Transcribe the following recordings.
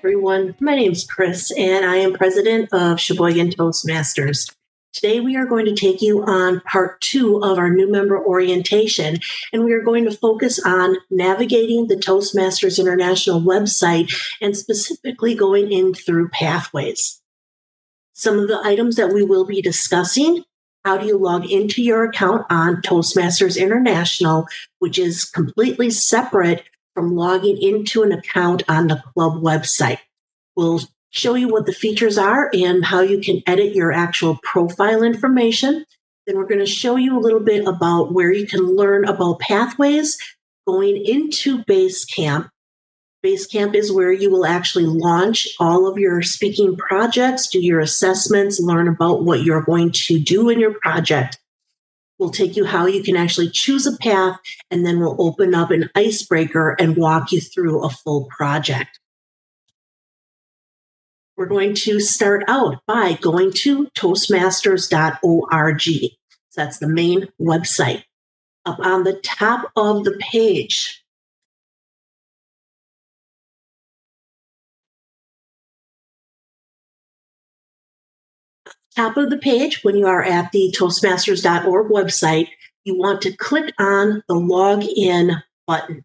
Everyone. My name is Chris, and I am president of Sheboygan Toastmasters. Today, we are going to take you on part 2 of our new member orientation, and we are going to focus on navigating the Toastmasters International website and specifically going in through pathways. Some of the items that we will be discussing: how do you log into your account on Toastmasters International, which is completely separate from logging into an account on the club website. We'll show you what the features are and how you can edit your actual profile information. Then we're going to show you a little bit about where you can learn about pathways going into Basecamp. Basecamp is where you will actually launch all of your speaking projects, do your assessments, learn about what you're going to do in your project. We'll take you how you can actually choose a path, and then we'll open up an icebreaker and walk you through a full project. We're going to start out by going to toastmasters.org. So that's the main website. Up on the top of the page, when you are at the toastmasters.org website, you want to click on the login button.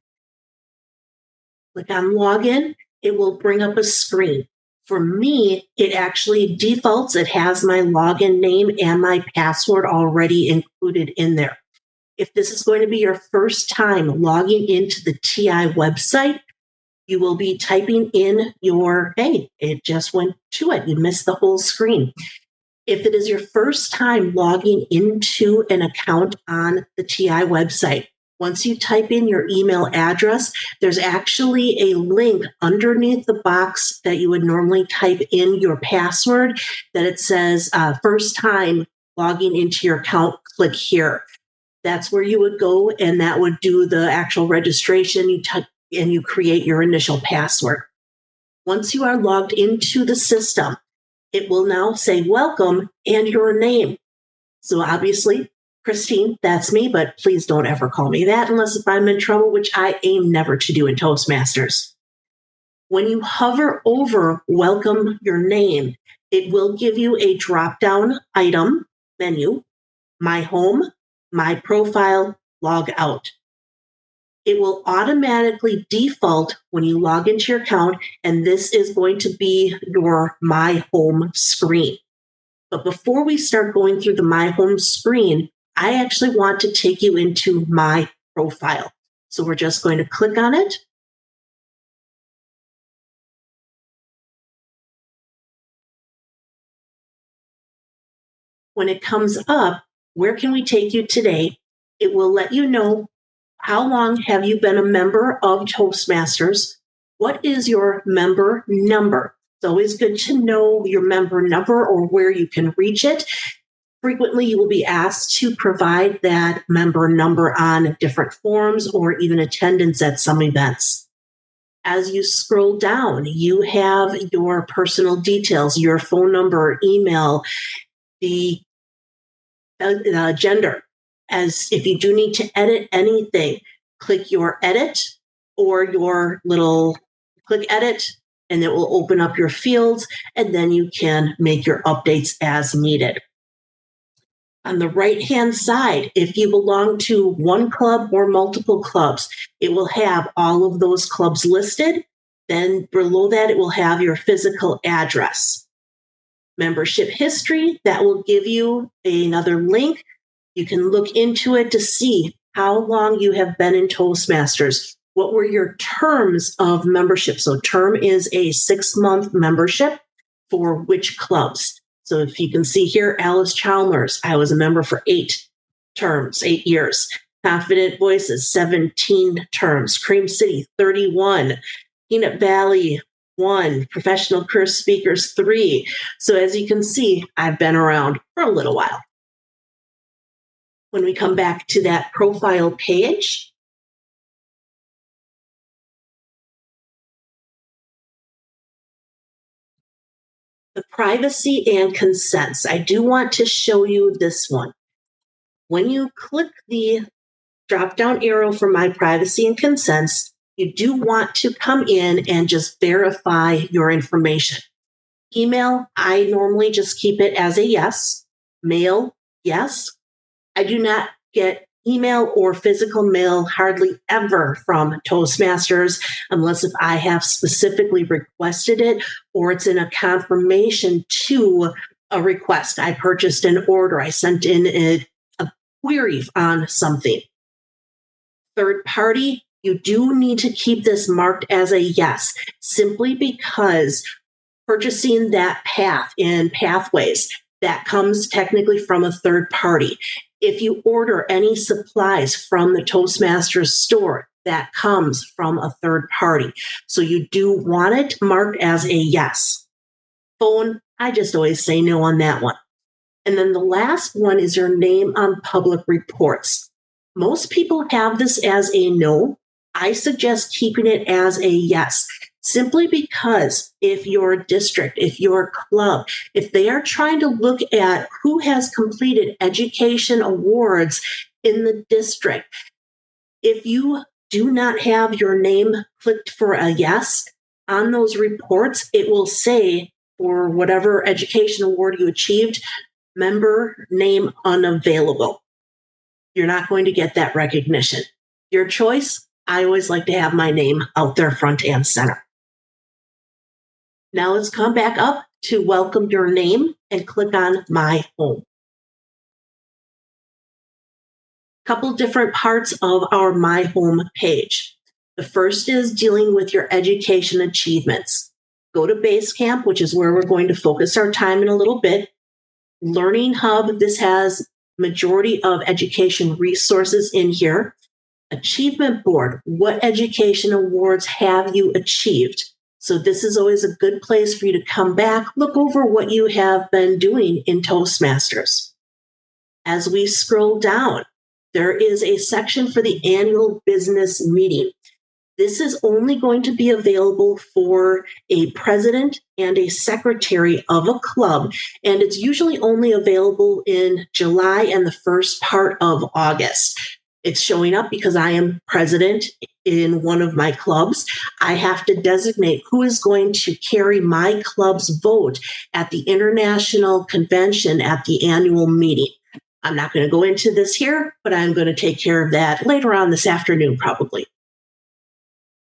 Click on login. It will bring up a screen. For me, it actually defaults. It has my login name and my password already included in there. If this is going to be your first time logging into the TI website, you will be typing in your, hey, it just went to it. You missed the whole screen. If it is your first time logging into an account on the TI website, once you type in your email address, there's actually a link underneath the box that you would normally type in your password that it says, first time logging into your account, click here. That's where you would go, and that would do the actual registration. You type and you create your initial password. Once you are logged into the system, it will now say welcome and your name. So obviously, Christine, that's me, but please don't ever call me that unless if I'm in trouble, which I aim never to do in Toastmasters. When you hover over welcome your name, it will give you a drop-down item menu, my home, my profile, log out. It will automatically default when you log into your account, and this is going to be your My Home screen. But before we start going through the My Home screen, I actually want to take you into My Profile. So we're just going to click on it. When it comes up, where can we take you today? It will let you know how long have you been a member of Toastmasters? What is your member number? It's always good to know your member number or where you can reach it. Frequently, you will be asked to provide that member number on different forums or even attendance at some events. As you scroll down, you have your personal details, your phone number, email, the gender. As if you do need to edit anything, click your edit or your little click edit, and it will open up your fields, and then you can make your updates as needed. On the right-hand side, if you belong to one club or multiple clubs, it will have all of those clubs listed. Then below that, it will have your physical address. Membership history, that will give you another link. You can look into it to see how long you have been in Toastmasters. What were your terms of membership? So term is a 6-month membership for which clubs. So if you can see here, Alice Chalmers, I was a member for 8 years. Confident Voices, 17 terms. Cream City, 31. Peanut Valley, 1. Professional Curse Speakers, 3. So as you can see, I've been around for a little while. When we come back to that profile page, the privacy and consents. I do want to show you this one. When you click the drop-down arrow for my privacy and consents, you do want to come in and just verify your information. Email, I normally just keep it as a yes. Mail, yes. I do not get email or physical mail hardly ever from Toastmasters unless if I have specifically requested it or it's in a confirmation to a request. I purchased an order. I sent in a query on something. Third party, you do need to keep this marked as a yes, simply because purchasing that path in Pathways, that comes technically from a third party. If you order any supplies from the Toastmasters store, that comes from a third party. So you do want it marked as a yes. Phone, I just always say no on that one. And then the last one is your name on public reports. Most people have this as a no. I suggest keeping it as a yes, simply because if your district, if your club, if they are trying to look at who has completed education awards in the district, if you do not have your name clicked for a yes on those reports, it will say for whatever education award you achieved, member name unavailable. You're not going to get that recognition. Your choice, I always like to have my name out there front and center. Now let's come back up to welcome your name and click on My Home. Couple different parts of our My Home page. The first is dealing with your education achievements. Go to Basecamp, which is where we're going to focus our time in a little bit. Learning Hub, this has majority of education resources in here. Achievement Board, what education awards have you achieved? So this is always a good place for you to come back, look over what you have been doing in Toastmasters. As we scroll down, there is a section for the annual business meeting. This is only going to be available for a president and a secretary of a club, and it's usually only available in July and the first part of August. It's showing up because I am president in one of my clubs. I have to designate who is going to carry my club's vote at the international convention at the annual meeting. I'm not going to go into this here, but I'm going to take care of that later on this afternoon, probably.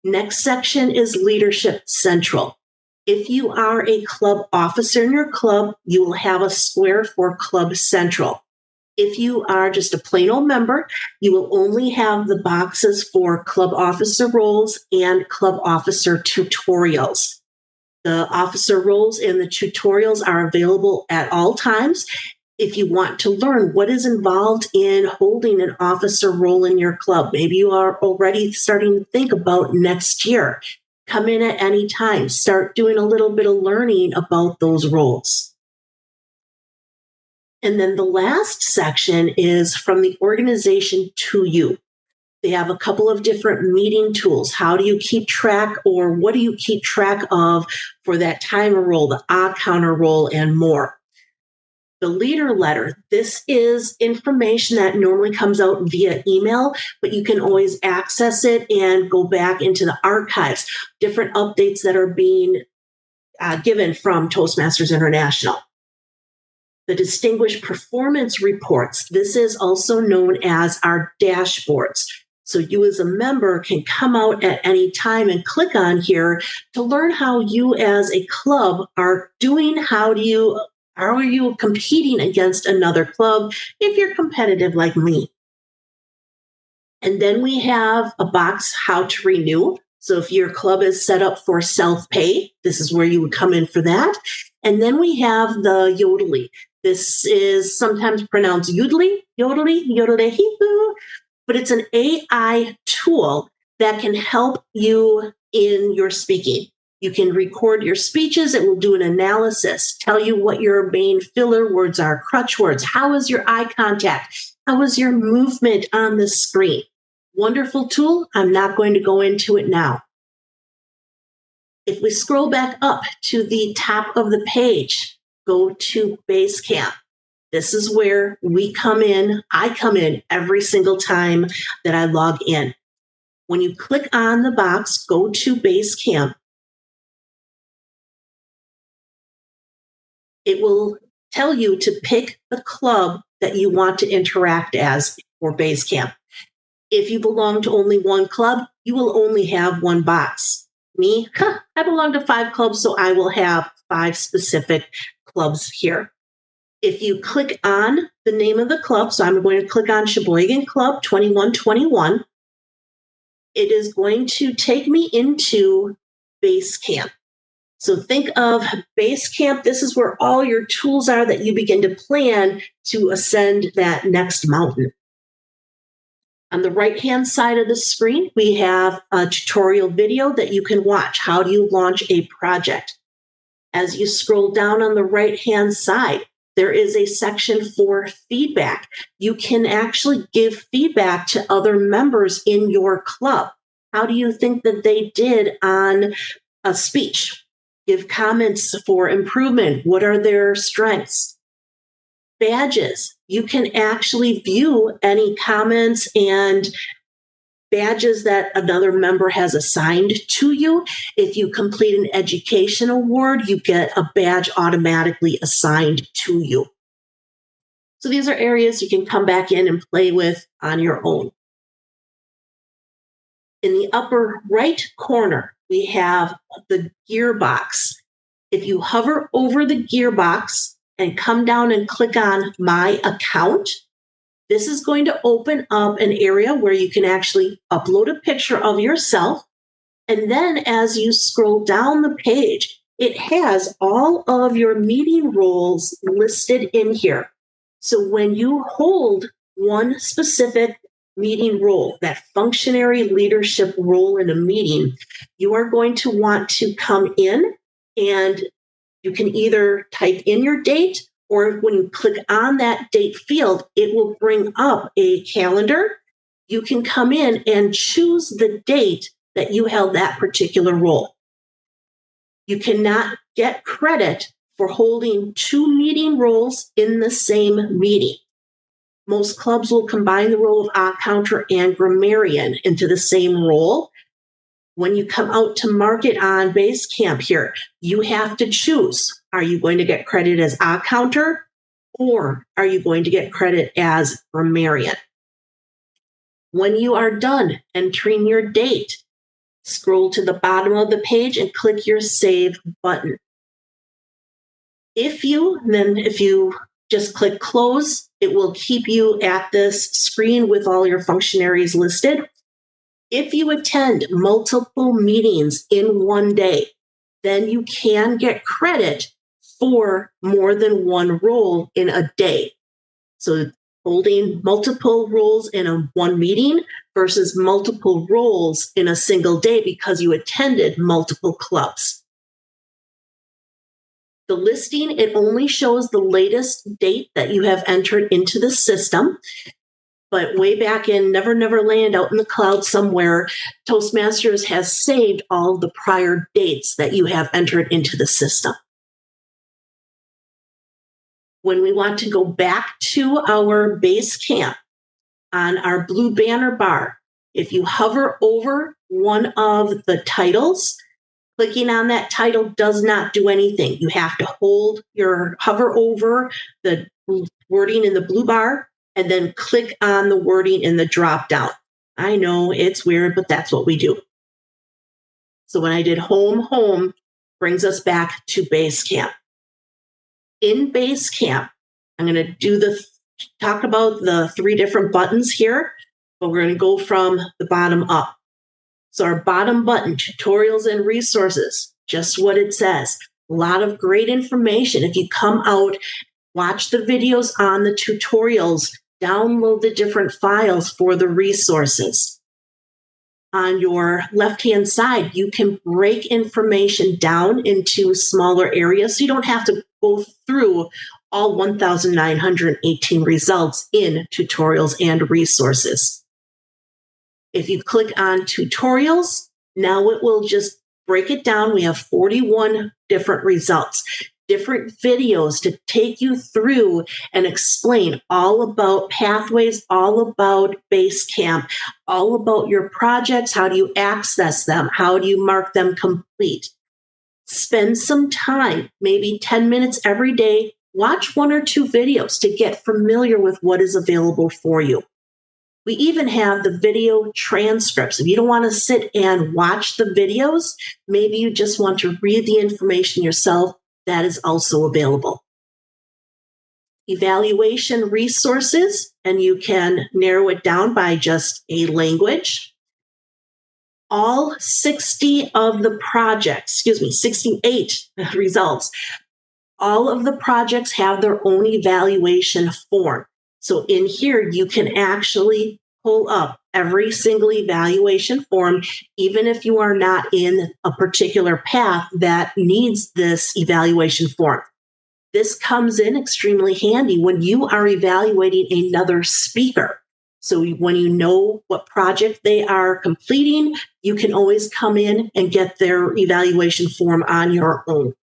Next section is Leadership Central. If you are a club officer in your club, you will have a square for Club Central. If you are just a plain old member, you will only have the boxes for club officer roles and club officer tutorials. The officer roles and the tutorials are available at all times. If you want to learn what is involved in holding an officer role in your club, maybe you are already starting to think about next year. Come in at any time, start doing a little bit of learning about those roles. And then the last section is from the organization to you. They have a couple of different meeting tools. How do you keep track, or what do you keep track of for that timer role, the odd counter role, and more? The leader letter, this is information that normally comes out via email, but you can always access it and go back into the archives, different updates that are being given from Toastmasters International. The Distinguished Performance Reports, this is also known as our dashboards. So you as a member can come out at any time and click on here to learn how you as a club are doing. How are you competing against another club if you're competitive like me? And then we have a box, How to Renew. So if your club is set up for self-pay, this is where you would come in for that. And then we have the Yodely. This is sometimes pronounced Yodely, Yodely, but it's an AI tool that can help you in your speaking. You can record your speeches. It will do an analysis, tell you what your main filler words are, crutch words. How is your eye contact? How is your movement on the screen? Wonderful tool. I'm not going to go into it now. If we scroll back up to the top of the page, go to Basecamp. This is where we come in. I come in every single time that I log in. When you click on the box, go to Basecamp, it will tell you to pick the club that you want to interact as for Basecamp. If you belong to only one club, you will only have one box. Me, I belong to 5 clubs, so I will have 5 specific clubs here. If you click on the name of the club, so I'm going to click on Sheboygan Club 2121, it is going to take me into Basecamp. So think of Basecamp. This is where all your tools are that you begin to plan to ascend that next mountain. On the right-hand side of the screen, we have a tutorial video that you can watch. How do you launch a project? As you scroll down on the right-hand side, there is a section for feedback. You can actually give feedback to other members in your club. How do you think that they did on a speech? Give comments for improvement. What are their strengths? Badges. You can actually view any comments and badges that another member has assigned to you. If you complete an education award, you get a badge automatically assigned to you. So these are areas you can come back in and play with on your own. In the upper right corner, we have the gearbox. If you hover over the gearbox and come down and click on My Account, this is going to open up an area where you can actually upload a picture of yourself. And then as you scroll down the page, it has all of your meeting roles listed in here. So when you hold one specific meeting role, that functionary leadership role in a meeting, you are going to want to come in and you can either type in your date, or when you click on that date field, it will bring up a calendar. You can come in and choose the date that you held that particular role. You cannot get credit for holding 2 meeting roles in the same meeting. Most clubs will combine the role of odd counter and grammarian into the same role. When you come out to market on Basecamp here, you have to choose. Are you going to get credit as odd counter, or are you going to get credit as grammarian? When you are done entering your date, scroll to the bottom of the page and click your Save button. If you just click Close, it will keep you at this screen with all your functionaries listed. If you attend multiple meetings in one day, then you can get credit for more than one role in a day. So holding multiple roles in one meeting versus multiple roles in a single day because you attended multiple clubs. The listing, it only shows the latest date that you have entered into the system. But way back in Never Never Land, out in the cloud somewhere, Toastmasters has saved all the prior dates that you have entered into the system. When we want to go back to our Basecamp, on our blue banner bar, if you hover over one of the titles, clicking on that title does not do anything. You have to hover over the wording in the blue bar and then click on the wording in the drop down. I know it's weird, but that's what we do. So when I did home brings us back to Basecamp. In Basecamp, I'm going to talk about the 3 different buttons here, but we're going to go from the bottom up. So our bottom button, tutorials and resources, just what it says. A lot of great information. If you come out, watch the videos on the tutorials, download the different files for the resources. On your left-hand side, you can break information down into smaller areas so you don't have to go through all 1,918 results in tutorials and resources. If you click on tutorials, now it will just break it down. We have 41 different results. different videos to take you through and explain all about pathways, all about Basecamp, all about your projects. How do you access them? How do you mark them complete? Spend some time, maybe 10 minutes every day. Watch 1 or 2 videos to get familiar with what is available for you. We even have the video transcripts. If you don't want to sit and watch the videos, maybe you just want to read the information yourself, that is also available. Evaluation resources, and you can narrow it down by just a language. All 68 results. All of the projects have their own evaluation form. So in here, you can actually pull up every single evaluation form, even if you are not in a particular path that needs this evaluation form. This comes in extremely handy when you are evaluating another speaker. So when you know what project they are completing, you can always come in and get their evaluation form on your own.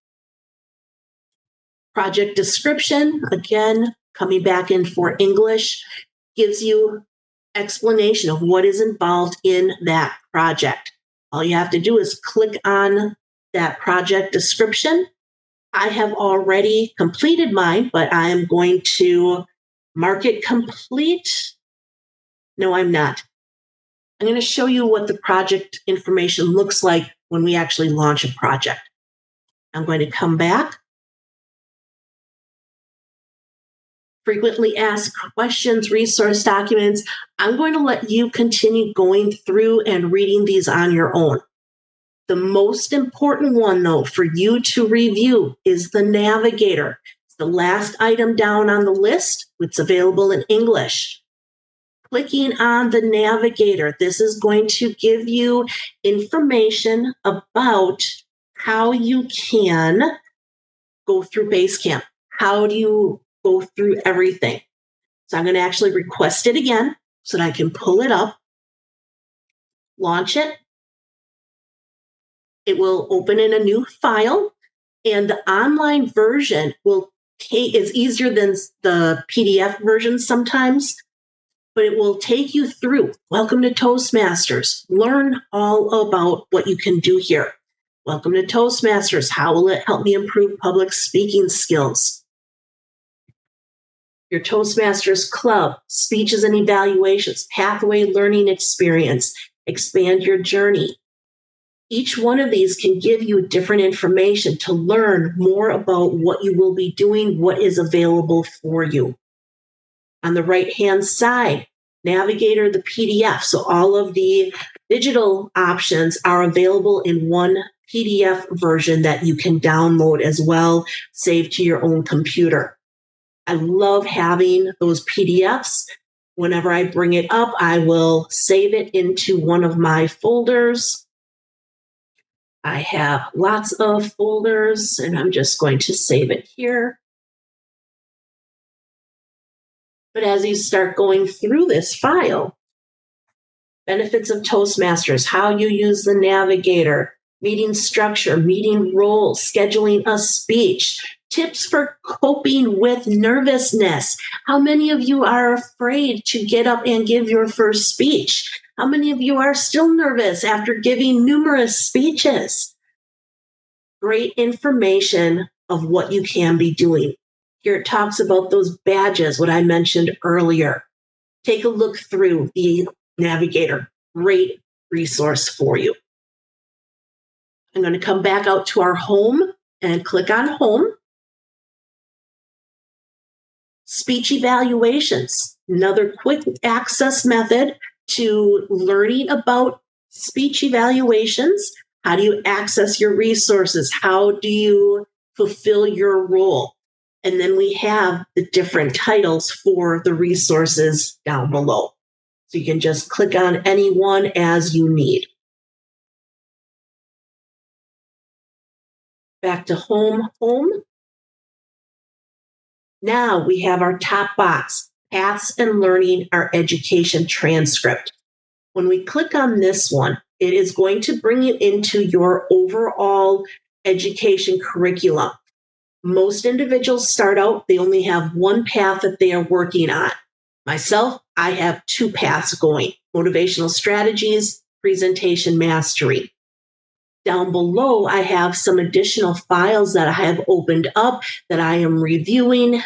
Project description, again, coming back in for English, gives you explanation of what is involved in that project. All you have to do is click on that project description. I have already completed mine, but I am going to mark it complete. No, I'm not. I'm going to show you what the project information looks like when we actually launch a project. I'm going to come back. Frequently asked questions, resource documents. I'm going to let you continue going through and reading these on your own. The most important one, though, for you to review is the navigator. It's the last item down on the list. It's available in English. Clicking on the navigator, this is going to give you information about how you can go through Basecamp. How do you go through everything? So I'm going to actually request it again so that I can pull it up, launch it. It will open in a new file, and the online version is easier than the PDF version sometimes, but it will take you through. Welcome to Toastmasters. Learn all about what you can do here. Welcome to Toastmasters. How will it help me improve public speaking skills? Your Toastmasters Club, speeches and evaluations, pathway learning experience, expand your journey. Each one of these can give you different information to learn more about what you will be doing, what is available for you. On the right-hand side, Navigator, the PDF. So all of the digital options are available in one PDF version that you can download as well, save to your own computer. I love having those PDFs. Whenever I bring it up, I will save it into one of my folders. I have lots of folders, and I'm just going to save it here. But as you start going through this file, benefits of Toastmasters, how you use the navigator, meeting structure, meeting roles, scheduling a speech, tips for coping with nervousness. How many of you are afraid to get up and give your first speech? How many of you are still nervous after giving numerous speeches? Great information of what you can be doing. Here it talks about those badges, what I mentioned earlier. Take a look through the navigator. Great resource for you. I'm going to come back out to our home and click on home. Speech evaluations, another quick access method to learning about speech evaluations. How do you access your resources? How do you fulfill your role? And then we have the different titles for the resources down below. So you can just click on any one as you need. Back to home. Now we have our top box, Paths and Learning, our education transcript. When we click on this one, it is going to bring you into your overall education curriculum. Most individuals start out, they only have one path that they are working on. Myself, I have two paths going: motivational strategies, presentation mastery. Down below, I have some additional files that I have opened up that I am reviewing,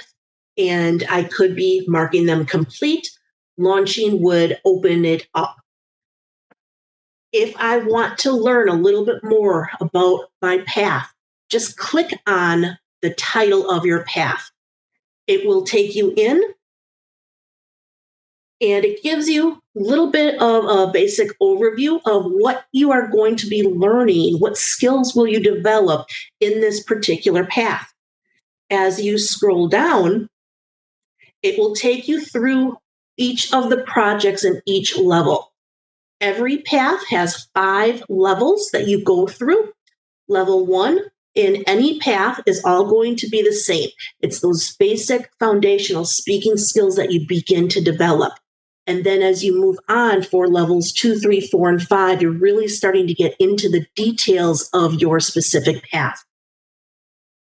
and I could be marking them complete. Launching would open it up. If I want to learn a little bit more about my path, just click on the title of your path. It will take you in, and it gives you a little bit of a basic overview of what you are going to be learning, what skills will you develop in this particular path. As you scroll down, it will take you through each of the projects in each level. Every path has 5 levels that you go through. Level 1 in any path is all going to be the same. It's those basic foundational speaking skills that you begin to develop. And then as you move on for levels 2, 3, 4, and 5, you're really starting to get into the details of your specific path.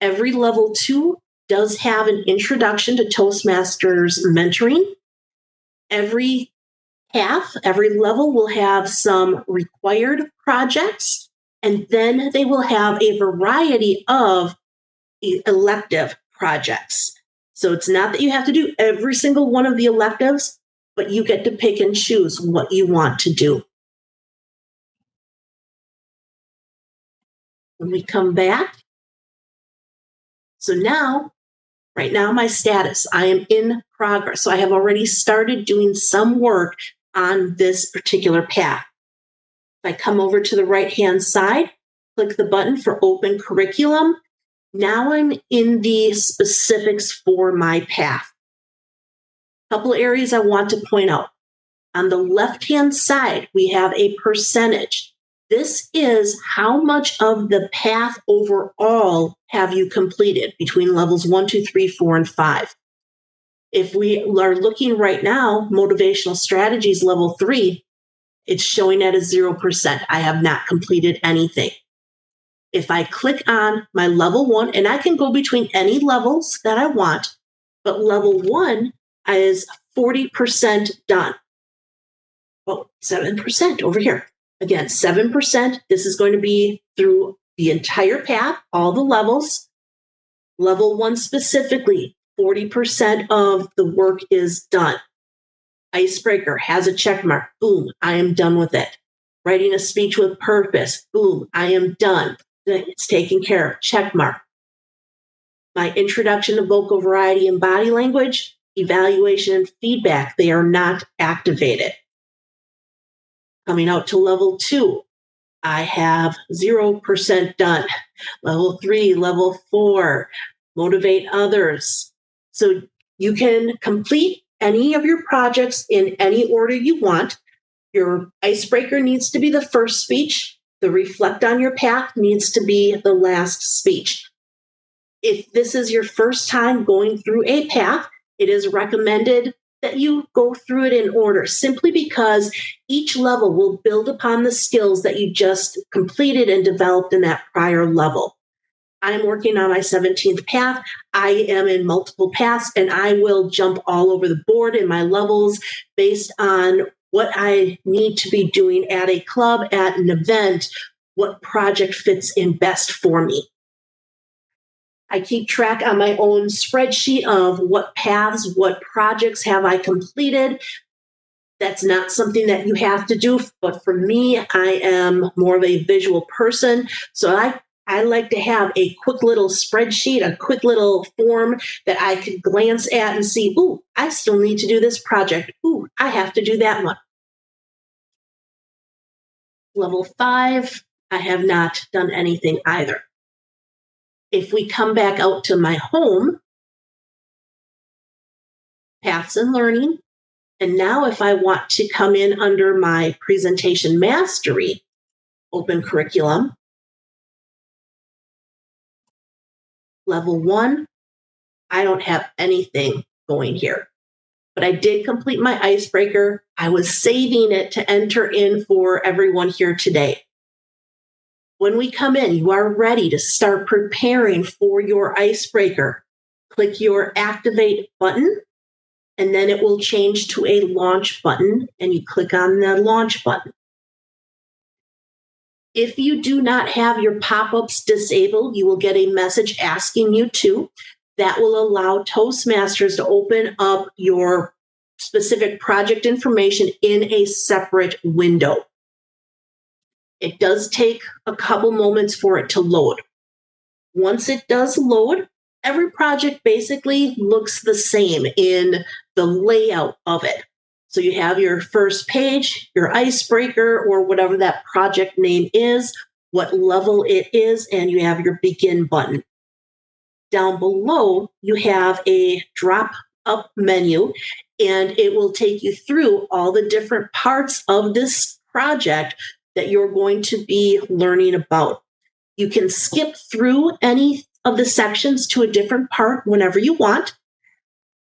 Every level 2 does have an introduction to Toastmasters mentoring. Every path, every level will have some required projects, and then they will have a variety of elective projects. So it's not that you have to do every single one of the electives, but you get to pick and choose what you want to do. When we come back, so now, right now, my status, I am in progress. So I have already started doing some work on this particular path. If I come over to the right-hand side, click the button for Open Curriculum. Now I'm in the specifics for my path. A couple areas I want to point out. On the left-hand side, we have a percentage. This is how much of the path overall have you completed between levels 1, 2, 3, 4, and 5. If we are looking right now, motivational strategies level 3, it's showing at a 0%. I have not completed anything. If I click on my level 1, and I can go between any levels that I want, but level 1 is 40% done. Oh, 7% over here. Again, 7%. This is going to be through the entire path, all the levels. Level 1 specifically, 40% of the work is done. Icebreaker has a check mark. Boom, I am done with it. Writing a speech with purpose. Boom, I am done. It's taken care of. Check mark. My introduction to vocal variety and body language, evaluation and feedback, they are not activated. Coming out to level 2, I have 0% done. Level 3, level 4, motivate others. So you can complete any of your projects in any order you want. Your icebreaker needs to be the first speech. The reflect on your path needs to be the last speech. If this is your first time going through a path, it is recommended that you go through it in order, simply because each level will build upon the skills that you just completed and developed in that prior level. I'm working on my 17th path. I am in multiple paths, and I will jump all over the board in my levels based on what I need to be doing at a club, at an event, what project fits in best for me. I keep track on my own spreadsheet of what paths, what projects have I completed. That's not something that you have to do, but for me, I am more of a visual person. So I like to have a quick little spreadsheet, a quick little form that I could glance at and see, ooh, I still need to do this project. Ooh, I have to do that one. Level 5, I have not done anything either. If we come back out to my home, Paths and Learning, and now if I want to come in under my Presentation Mastery, Open Curriculum, Level 1, I don't have anything going here. But I did complete my icebreaker. I was saving it to enter in for everyone here today. When we come in, you are ready to start preparing for your icebreaker. Click your activate button, and then it will change to a launch button, and you click on the launch button. If you do not have your pop-ups disabled, you will get a message asking you to. That will allow Toastmasters to open up your specific project information in a separate window. It does take a couple moments for it to load. Once it does load, every project basically looks the same in the layout of it. So you have your first page, your icebreaker, or whatever that project name is, what level it is, and you have your begin button. Down below, you have a drop-up menu, and it will take you through all the different parts of this project that you're going to be learning about. You can skip through any of the sections to a different part whenever you want.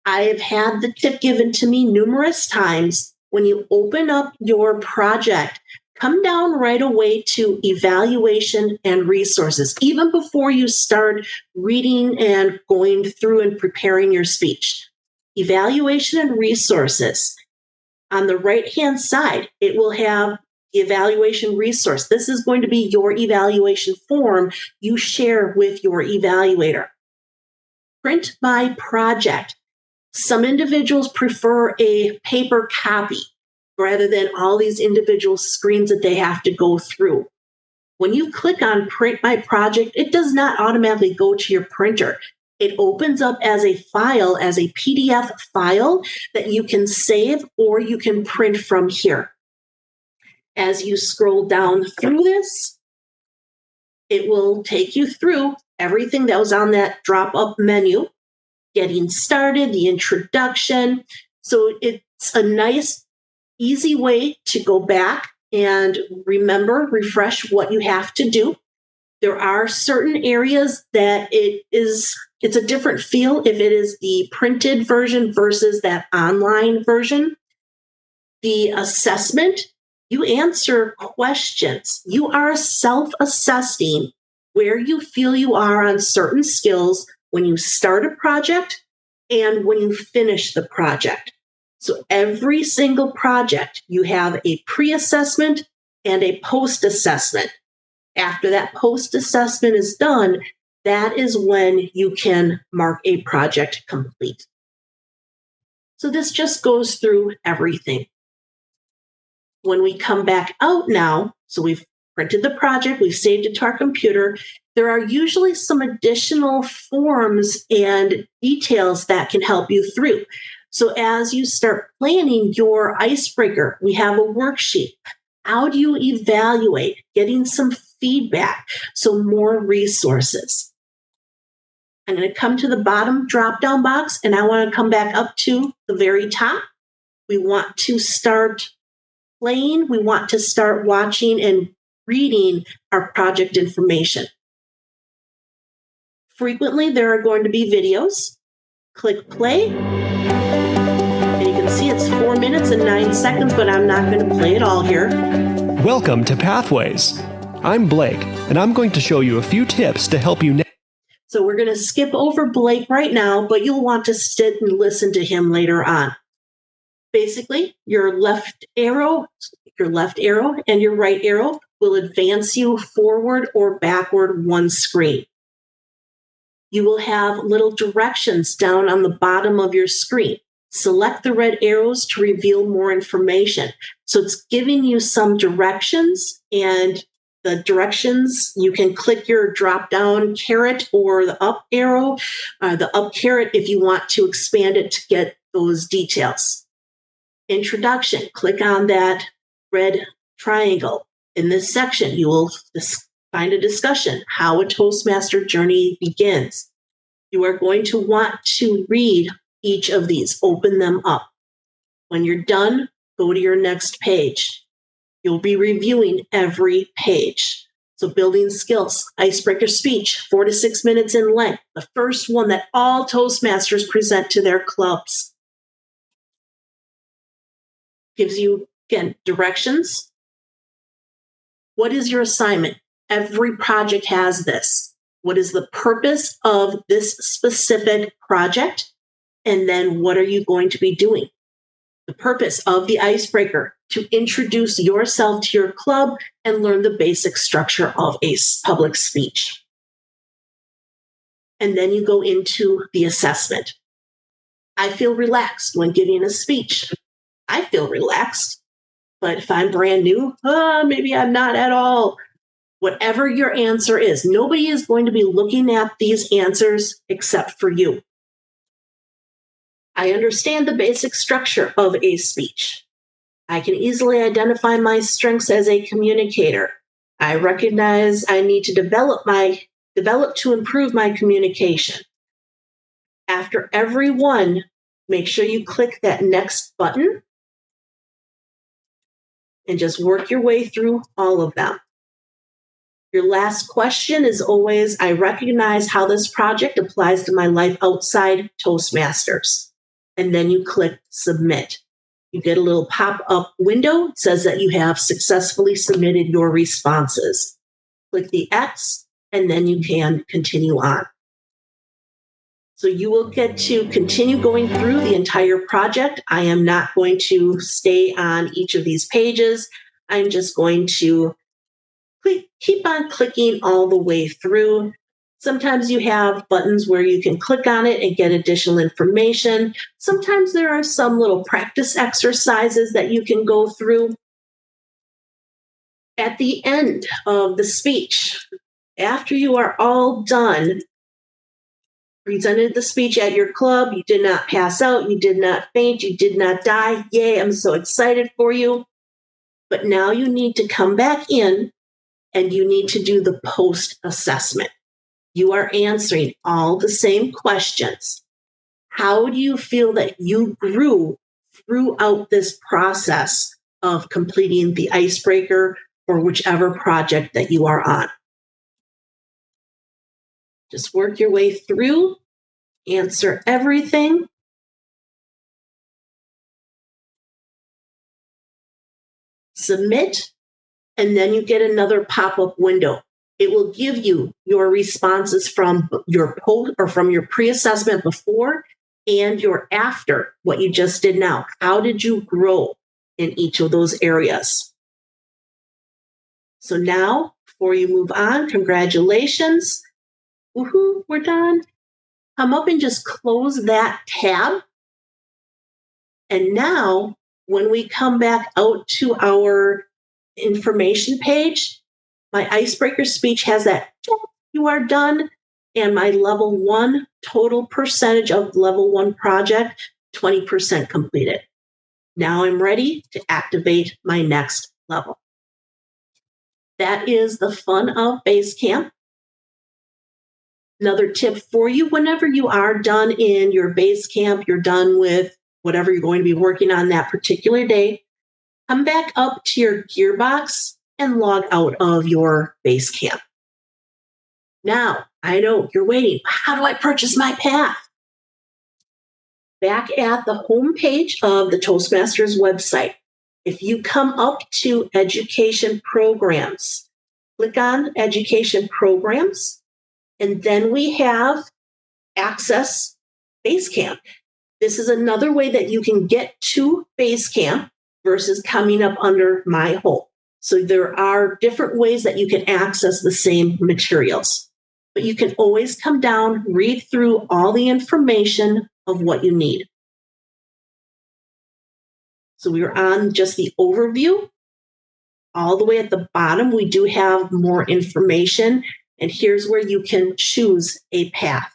I have had the tip given to me numerous times. When you open up your project, come down right away to evaluation and resources, even before you start reading and going through and preparing your speech. Evaluation and resources. On the right-hand side, it will have the evaluation resource. This is going to be your evaluation form you share with your evaluator. Print by project. Some individuals prefer a paper copy rather than all these individual screens that they have to go through. When you click on print by project, it does not automatically go to your printer. It opens up as a file, as a PDF file that you can save or you can print from here. As you scroll down through this, it will take you through everything that was on that drop-up menu, getting started, the introduction. So it's a nice, easy way to go back and remember, refresh what you have to do. There are certain areas that it's a different feel if it is the printed version versus that online version. The assessment, you answer questions. You are self-assessing where you feel you are on certain skills when you start a project and when you finish the project. So every single project, you have a pre-assessment and a post-assessment. After that post-assessment is done, that is when you can mark a project complete. So this just goes through everything. When we come back out now, so we've printed the project, we've saved it to our computer, there are usually some additional forms and details that can help you through. So as you start planning your icebreaker, we have a worksheet. How do you evaluate? Getting some feedback, so more resources. I'm going to come to the bottom drop-down box, and I want to come back up to the very top. We want to start playing. We want to start watching and reading our project information. Frequently, there are going to be videos. Click play. And you can see it's 4 minutes and 9 seconds, but I'm not going to play it all here. Welcome to Pathways. I'm Blake, and I'm going to show you a few tips to help you. So we're going to skip over Blake right now, but you'll want to sit and listen to him later on. Basically, your left arrow and your right arrow will advance you forward or backward one screen. You will have little directions down on the bottom of your screen. Select the red arrows to reveal more information. So it's giving you some directions, and the directions, you can click your drop-down caret or the up arrow, the up caret if you want to expand it to get those details. Introduction, click on that red triangle. In this section, you will find a discussion, how a Toastmaster journey begins. You are going to want to read each of these, open them up. When you're done, go to your next page. You'll be reviewing every page. So building skills, icebreaker speech, 4 to 6 minutes in length. The first one that all Toastmasters present to their clubs. Gives you, again, directions. What is your assignment? Every project has this. What is the purpose of this specific project? And then what are you going to be doing? The purpose of the icebreaker, to introduce yourself to your club and learn the basic structure of a public speech. And then you go into the assessment. I feel relaxed when giving a speech. I feel relaxed. But if I'm brand new, maybe I'm not at all. Whatever your answer is, nobody is going to be looking at these answers except for you. I understand the basic structure of a speech. I can easily identify my strengths as a communicator. I recognize I need to develop to improve my communication. After every one, make sure you click that next button and just work your way through all of them. Your last question is always, I recognize how this project applies to my life outside Toastmasters. And then you click submit. You get a little pop-up window. It says that you have successfully submitted your responses. Click the X, and then you can continue on. So you will get to continue going through the entire project. I am not going to stay on each of these pages. I'm just going to keep on clicking all the way through. Sometimes you have buttons where you can click on it and get additional information. Sometimes there are some little practice exercises that you can go through. At the end of the speech, after you are all done, presented the speech at your club, you did not pass out, you did not faint, you did not die. Yay, I'm so excited for you. But now you need to come back in and you need to do the post-assessment. You are answering all the same questions. How do you feel that you grew throughout this process of completing the icebreaker or whichever project that you are on? Just work your way through, answer everything. Submit, and then you get another pop-up window. It will give you your responses from your post or from your pre-assessment before and your after, what you just did now. How did you grow in each of those areas? So now, before you move on, congratulations. Woohoo, we're done. Come up and just close that tab. And now, when we come back out to our information page, my icebreaker speech has that you are done, and my level 1 total percentage of level 1 project, 20% completed. Now I'm ready to activate my next level. That is the fun of Basecamp. Another tip for you, whenever you are done in your Basecamp, you're done with whatever you're going to be working on that particular day, come back up to your Gearbox and log out of your Basecamp. Now, I know you're waiting. How do I purchase my path? Back at the home page of the Toastmasters website, if you come up to Education Programs, click on Education Programs, and then we have Access Basecamp. This is another way that you can get to Basecamp versus coming up under My Home. So there are different ways that you can access the same materials. But you can always come down, read through all the information of what you need. So we are on just the overview. All the way at the bottom, we do have more information. And here's where you can choose a path.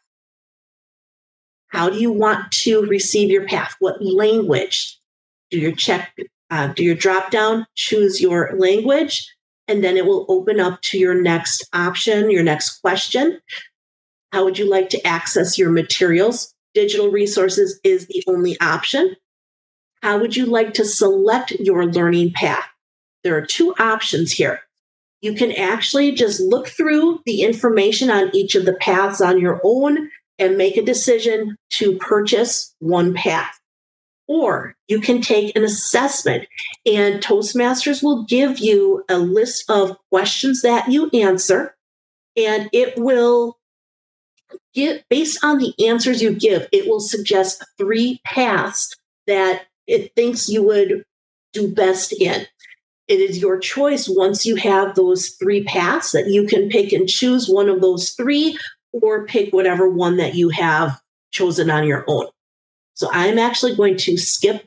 How do you want to receive your path? What language? Do your drop down, choose your language, and then it will open up to your next option, your next question. How would you like to access your materials? Digital resources is the only option. How would you like to select your learning path? There are 2 options here. You can actually just look through the information on each of the paths on your own and make a decision to purchase one path. Or you can take an assessment, and Toastmasters will give you a list of questions that you answer, and it will based on the answers you give, it will suggest 3 paths that it thinks you would do best in. It is your choice once you have those 3 paths that you can pick and choose one of those 3 or pick whatever one that you have chosen on your own. So I'm actually going to skip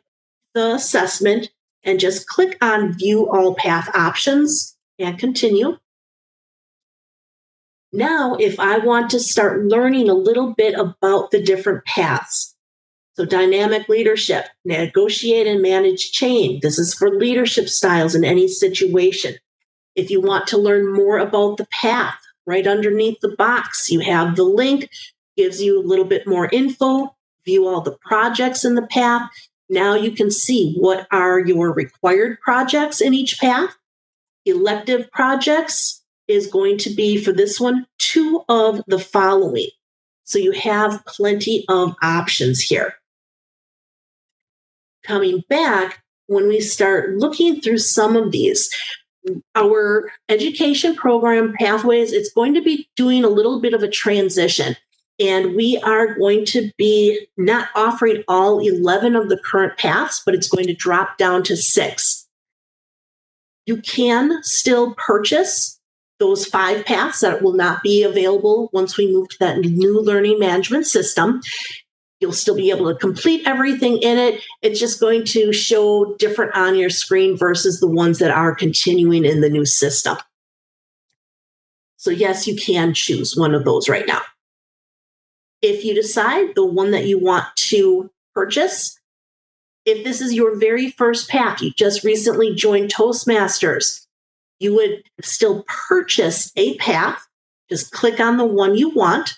the assessment and just click on View All Path Options and continue. Now, if I want to start learning a little bit about the different paths, so dynamic leadership, negotiate and manage change. This is for leadership styles in any situation. If you want to learn more about the path, right underneath the box, you have the link, gives you a little bit more info, view all the projects in the path. Now you can see what are your required projects in each path. Elective projects is going to be, for this one, 2 of the following. So you have plenty of options here. Coming back, when we start looking through some of these, our education program pathways, it's going to be doing a little bit of a transition. And we are going to be not offering all 11 of the current paths, but it's going to drop down to 6. You can still purchase those 5 paths that will not be available once we move to that new learning management system. You'll still be able to complete everything in it. It's just going to show different on your screen versus the ones that are continuing in the new system. So yes, you can choose one of those right now. If you decide the one that you want to purchase, if this is your very first path, you just recently joined Toastmasters, you would still purchase a path. Just click on the one you want.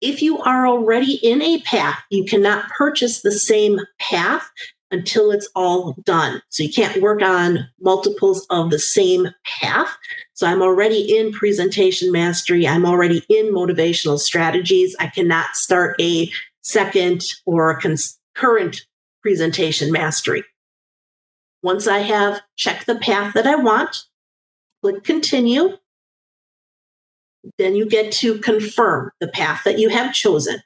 If you are already in a path, you cannot purchase the same path until it's all done. So you can't work on multiples of the same path. So I'm already in presentation mastery. I'm already in motivational strategies. I cannot start a second or concurrent presentation mastery. Once I have checked the path that I want, click continue. Then you get to confirm the path that you have chosen.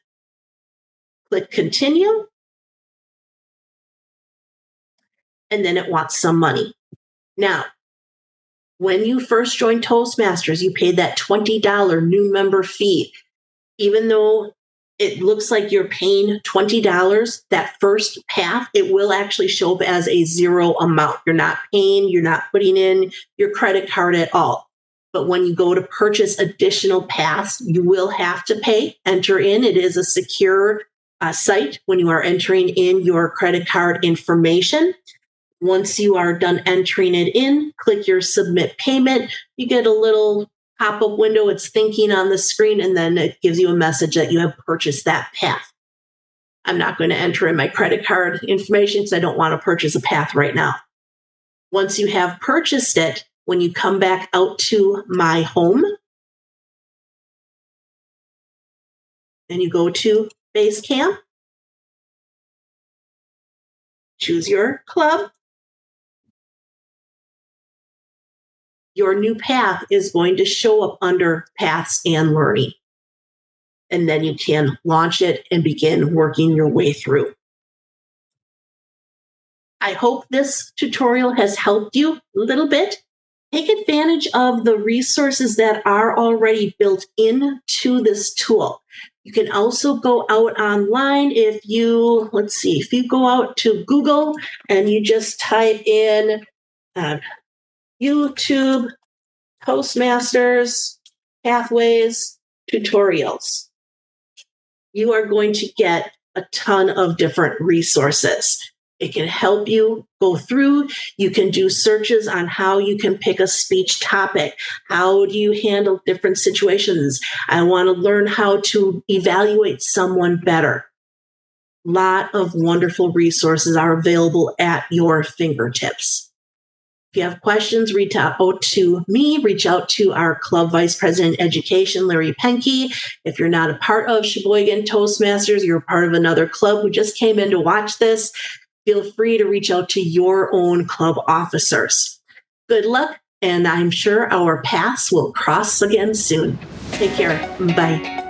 Click continue. And then it wants some money. Now, when you first joined Toastmasters, you paid that $20 new member fee. Even though it looks like you're paying $20, that first path, it will actually show up as a 0 amount. You're not paying, you're not putting in your credit card at all. But when you go to purchase additional paths, you will have to pay, enter in. It is a secure site when you are entering in your credit card information. Once you are done entering it in, click your submit payment. You get a little pop-up window. It's thinking on the screen, and then it gives you a message that you have purchased that path. I'm not going to enter in my credit card information because I don't want to purchase a path right now. Once you have purchased it, when you come back out to My Home, and you go to Basecamp, choose your club, your new path is going to show up under Paths and Learning. And then you can launch it and begin working your way through. I hope this tutorial has helped you a little bit. Take advantage of the resources that are already built into this tool. You can also go out online if you, if you go out to Google and you just type in YouTube Toastmasters Pathways Tutorials, you are going to get a ton of different resources. It can help you go through. You can do searches on how you can pick a speech topic. How do you handle different situations? I want to learn how to evaluate someone better. A lot of wonderful resources are available at your fingertips. If you have questions, reach out to me, reach out to our Club Vice President Education, Larry Penke. If you're not a part of Sheboygan Toastmasters, you're part of another club who just came in to watch this, feel free to reach out to your own club officers. Good luck, and I'm sure our paths will cross again soon. Take care. Bye.